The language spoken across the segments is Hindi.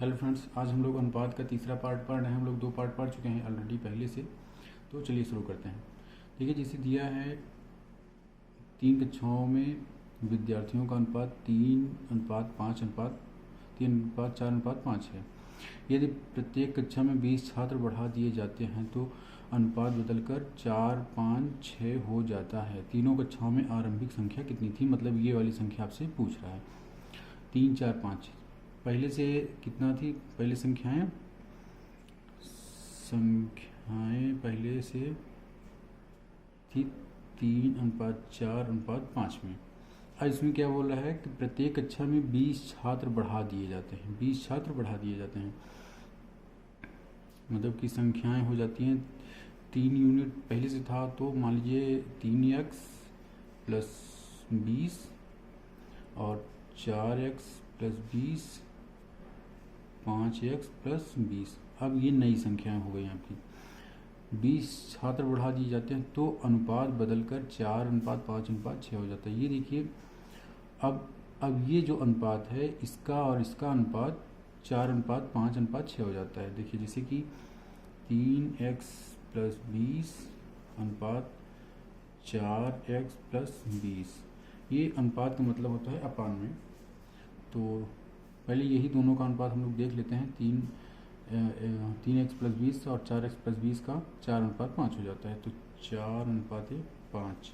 हेलो फ्रेंड्स, आज हम लोग अनुपात का तीसरा पार्ट पढ़ रहे हैं। हम लोग 2 पार्ट पढ़ चुके हैं ऑलरेडी पहले से। तो चलिए शुरू करते हैं। ठीक है, जैसे दिया है 3 कक्षाओं में विद्यार्थियों का अनुपात 3:5:3:4:5 है। यदि प्रत्येक कक्षा में 20 छात्र बढ़ा दिए जाते हैं तो अनुपात बदलकर 4:5:6 हो जाता है। तीनों कक्षाओं में आरंभिक संख्या कितनी थी, मतलब ये वाली संख्या आपसे पूछ रहा है। 3 4 5 पहले से कितना थी, पहले संख्याएं पहले से थी 3:4:5 में। अब इसमें क्या बोल रहा है कि प्रत्येक कक्षा में 20 छात्र बढ़ा दिए जाते हैं। 20 छात्र बढ़ा दिए जाते हैं मतलब कि संख्याएं हो जाती हैं 3 यूनिट पहले से था, तो मान लीजिए 3x + 20 और 4x + 20, 5x + 20। अब ये नई संख्याएं हो गई आपकी। 20 छात्र बढ़ा दिए जाते हैं तो अनुपात बदलकर 4:5:6 हो जाता है। ये देखिए, अब ये जो अनुपात है इसका और इसका अनुपात 4:5:6 हो जाता है। देखिए जैसे कि 3x + 20 अनुपात 4x + 20। ये अनुपात का मतलब होता है अपान में। तो पहले यही दोनों का अनुपात हम लोग देख लेते हैं। 3x + 20 और 4x + 20 का 4:5 हो जाता है। तो 4:5।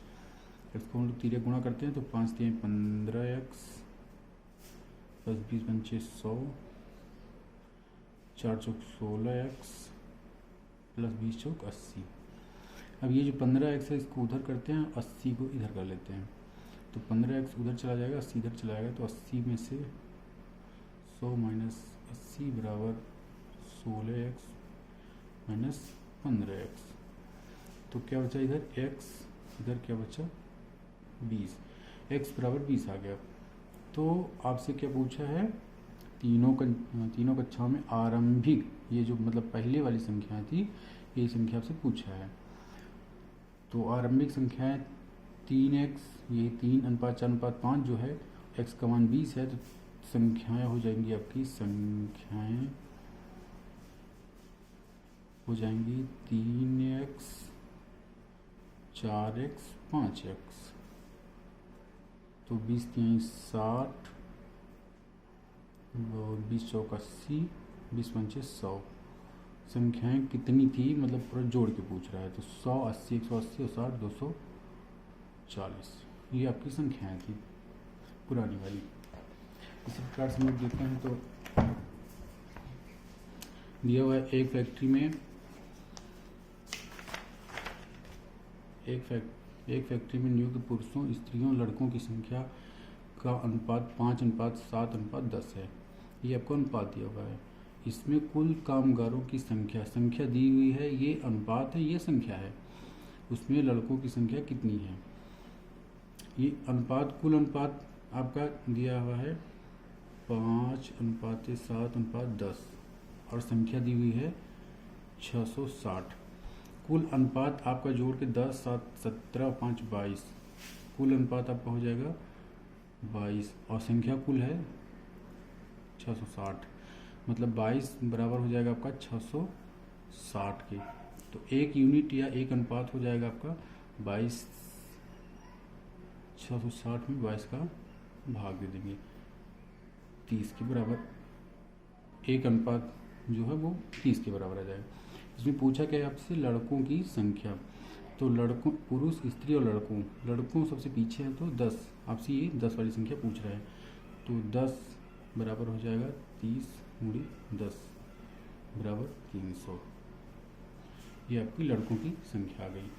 इसको हम लोग तीरे गुणा करते हैं तो 5 × 15x + 20 × 5 = 100, 4 × 16x + 20 × 80। अब ये जो 15x है इसको उधर करते हैं, 80 को इधर कर लेते हैं। तो 15x उधर चला जाएगा, 80 इधर चला जाएगा। तो 80 में से 100 - 80 = 16x - 15x। तो क्या बचा इधर x, इधर क्या बचा 20। x = 20 आ गया। तो आपसे क्या पूछा है, तीनों कक्षाओं में आरंभिक, ये जो मतलब पहले वाली संख्या थी, ये संख्या आपसे पूछा है। तो आरंभिक संख्याएं 3x, ये 3:4:5 जो है, x का मान 20 है। तो संख्याएं हो जाएंगी आपकी, 3x 4x 5x। तो 20 × 60 और 20 × 80, 20 × 5 = 100। संख्याएं कितनी थी मतलब पूरा जोड़ के पूछ रहा है। तो 100, 80, 180 और 60, 240। ये आपकी संख्याएं थी पुरानी वाली। इसी प्रकार से हम लोग देखते हैं तो दिया हुआ है एक फैक्ट्री में नियुक्त पुरुषों, स्त्रियों, लड़कों की संख्या का अनुपात 5:7:10 है। ये आपको अनुपात दिया हुआ है। इसमें कुल कामगारों की संख्या दी हुई है। ये अनुपात है, ये संख्या है। उसमें लड़कों की संख्या कितनी है। ये कुल अनुपात आपका दिया हुआ है 5:7:10 और संख्या दी हुई है 660। कुल अनुपात आपका जोड़ के 10, 7, 17, 5, 22। कुल अनुपात आपका हो जाएगा 22 और संख्या कुल है 660, मतलब 22 बराबर हो जाएगा आपका 660 के। तो एक यूनिट या एक अनुपात हो जाएगा आपका 22। 660 में 22 का भाग दे देंगे 30 के बराबर। एक अनुपात जो है वो 30 के बराबर आ जाएगा। इसमें पूछा क्या है आपसे, लड़कों की संख्या। तो लड़कों, पुरुष, स्त्री और लड़कों सबसे पीछे है तो 10। आपसे ये 10 वाली संख्या पूछ रहा है। तो 10 बराबर हो जाएगा 30 × 10 = 300। ये आपकी लड़कों की संख्या आ गई।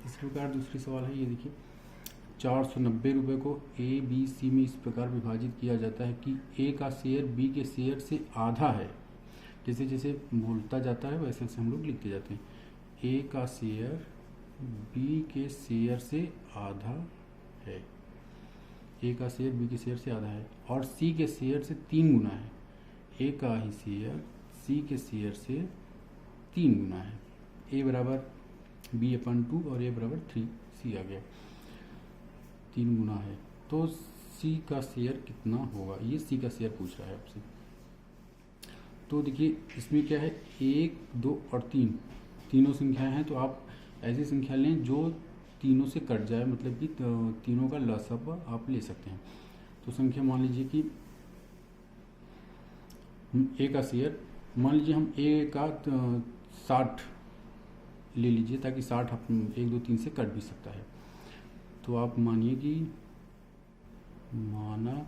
इस प्रकार दूसरी सवाल है, ये देखिए 490 रुपये को A, B, C में इस प्रकार विभाजित किया जाता है कि A का शेयर B के शेयर से आधा है। जैसे जैसे बोलता जाता है वैसे वैसे हम लोग लिखते जाते हैं। A का शेयर B के शेयर से आधा है। A का शेयर B के शेयर से आधा है और C के शेयर से 3 गुना है। A का ही शेयर C के शेयर से 3 गुना है। A = B/2 और A = 3, C आ गया। 3 गुना है तो C का शेयर कितना होगा, ये C का शेयर पूछ रहा है आपसे। तो देखिए इसमें क्या है, 1, 2 और 3 तीनों संख्याएं हैं, तो आप ऐसी संख्या लें जो तीनों से कट जाए, मतलब कि तीनों का लसाअ आप ले सकते हैं। तो संख्या मान लीजिए कि ए का शेयर, मान लीजिए हम ए का 60 ले लीजिए, ताकि 60 आप 1, 2, 3 से कट भी सकता है। तो आप मानिए कि माना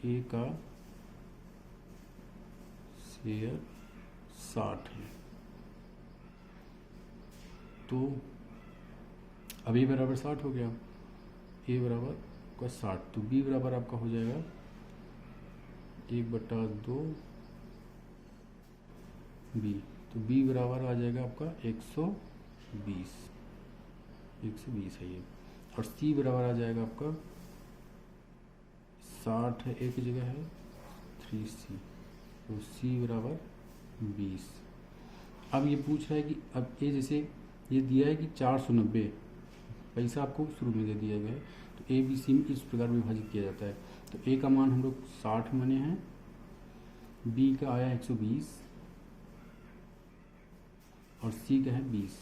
ए का शेयर 60 है, तो अब ए बराबर 60 हो गया, ए बराबर का 60, तो बी बराबर आपका हो जाएगा 1/2 बी, तो बी बराबर आ जाएगा आपका 120 है ये, और सी बराबर आ जाएगा आपका 60 है, एक जगह है 3C, तो सी बराबर 20। अब ये पूछ रहा है कि अब ये जैसे ये दिया है कि 490 पैसा आपको शुरू में दे दिया गया है, तो ए बी सी में इस प्रकार विभाजित किया जाता है। तो ए का मान हम लोग 60 माने हैं, बी का आया 120 और सी का है 20।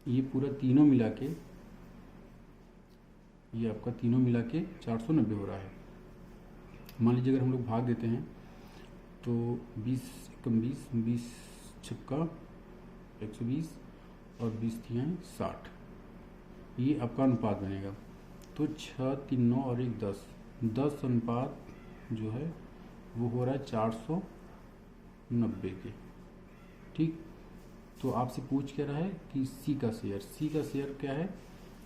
ये पूरा तीनों मिला के, ये आपका तीनों मिला के 490 हो रहा है। मान लीजिए अगर हम लोग भाग देते हैं तो 20 कम 20, 20 छक्का 120 और 20 दिया 60, ये आपका अनुपात बनेगा। तो 6, 3, 9 और 1 10, 10 अनुपात जो है वो हो रहा है 490 के, ठीक। तो आपसे पूछ क्या रहा है कि सी का शेयर क्या है,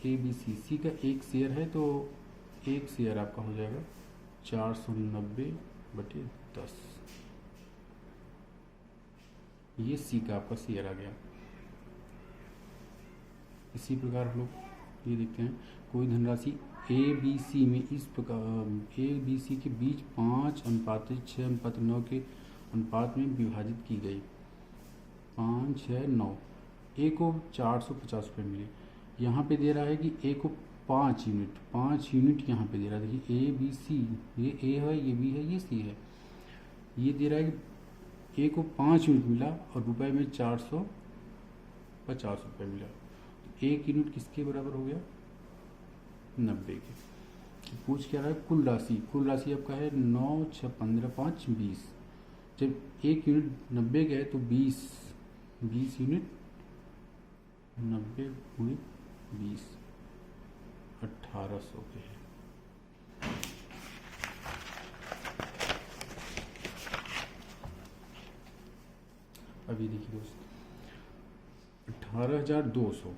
ए बी सी, सी का एक शेयर है, तो एक शेयर आपका हो जाएगा 490/10, ये सी का आपका शेयर आ गया। इसी प्रकार हम लोग ये देखते हैं, कोई धनराशि ए बी सी में इस प्रकार ए बी सी के बीच 5:6:9 के अनुपात में विभाजित की गई, 5, 6, 9, ए को 450 रुपये मिले। यहाँ पे दे रहा है कि ए को 5 यूनिट यहाँ पे दे रहा है। देखिए ए बी सी, ये ए है, ये बी है, ये सी है। ये दे रहा है कि ए को 5 यूनिट मिला और रुपए में 450 रुपये मिला, तो 1 यूनिट किसके बराबर हो गया, 90 के। पूछ क्या रहा है, कुल राशि आपका है 9, 6, 15, 5, 20। जब 1 यूनिट 90 का है तो 20 यूनिट 90 गुणित 20 1800 के है। अभी देखिए दोस्त, 18,200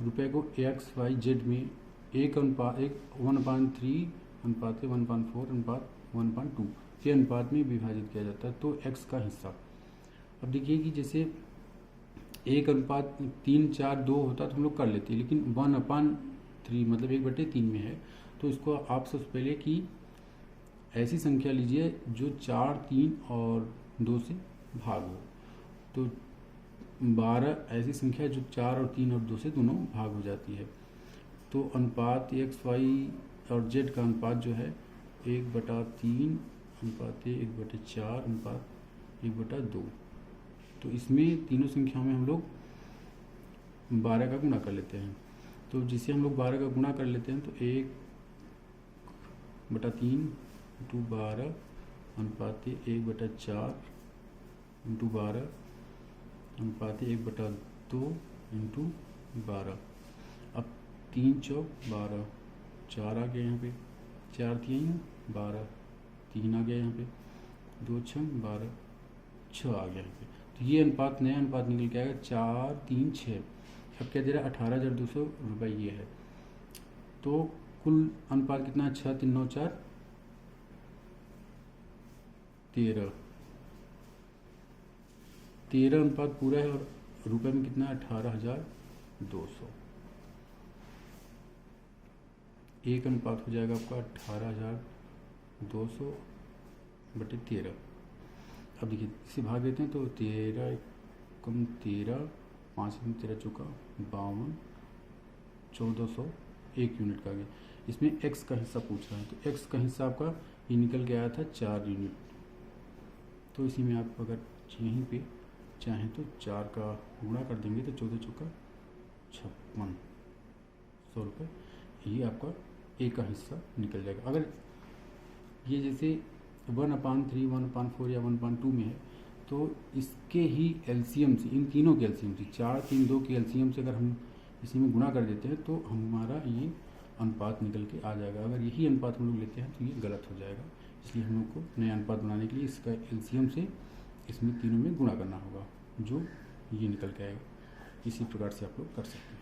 रुपये को XYZ में 1/3:1/4:1/2 के अनुपात में विभाजित किया जाता है। तो x का हिस्सा, अब देखिए कि जैसे 1:3, 4, 2 होता तो हम लोग कर लेते, लेकिन 1/3 मतलब 1/3 में है, तो इसको आप सबसे पहले कि ऐसी संख्या लीजिए जो 4, 3 और 2 से भाग हो। तो 12 ऐसी संख्या जो 4 और 3 और 2 से दोनों भाग हो जाती है। तो अनुपात एक्स वाई और जेड का अनुपात जो है 1/3 अनुपात 1/4 अनुपात 1/2। तो इसमें तीनों संख्याओं में हम लोग 12 का गुणा कर लेते हैं। तो जिसे हम लोग 12 का गुणा कर लेते हैं तो 1/3 × 12 अनुपात 1/4 × 12 अनुपात 1/2 × 12। अब 3 चौक 12, 4 आ गया यहाँ पे, 4 3 12, 3 आ गया यहाँ पे, 2 6 12, 6 आ गया यहाँ पे। तो ये अनुपात नया अनुपात निकल के आएगा 4 3 6। अब क्या दे रहा है, 18,200 रुपये ये है। तो कुल अनुपात कितना है, 6 3 9 4 13 अनुपात पूरा है, और रुपए में कितना है 18,200। एक अनुपात हो जाएगा आपका 18,200/13। अब देखिए इसे भाग देते हैं तो 13 कम 13, 5 में 13 चौका 52, 1400 1 यूनिट का आ गया। इसमें x का हिस्सा पूछ रहा है, तो x का हिस्सा आपका ये निकल के आया था 4 यूनिट। तो इसी में आप अगर यहीं पे चाहें तो 4 का गुणा कर देंगे तो 14 चौका 56 100 रुपये, ये आपका ए का हिस्सा निकल जाएगा। अगर ये जैसे 1/3, 1/4 या 1/2 में है तो इसके ही एलसीएम से, इन तीनों के एलसीएम से, 4, 3, 2 के एलसीएम से अगर हम इसी में गुणा कर देते हैं तो हमारा ये अनुपात निकल के आ जाएगा। अगर यही अनुपात हम लोग लेते हैं तो ये गलत हो जाएगा। इसलिए हम लोग को नया अनुपात बनाने के लिए इसका एलसीएम से इसमें तीनों में गुणा करना होगा, जो ये निकल के आएगा। इसी प्रकार से आप लोग कर सकते हैं।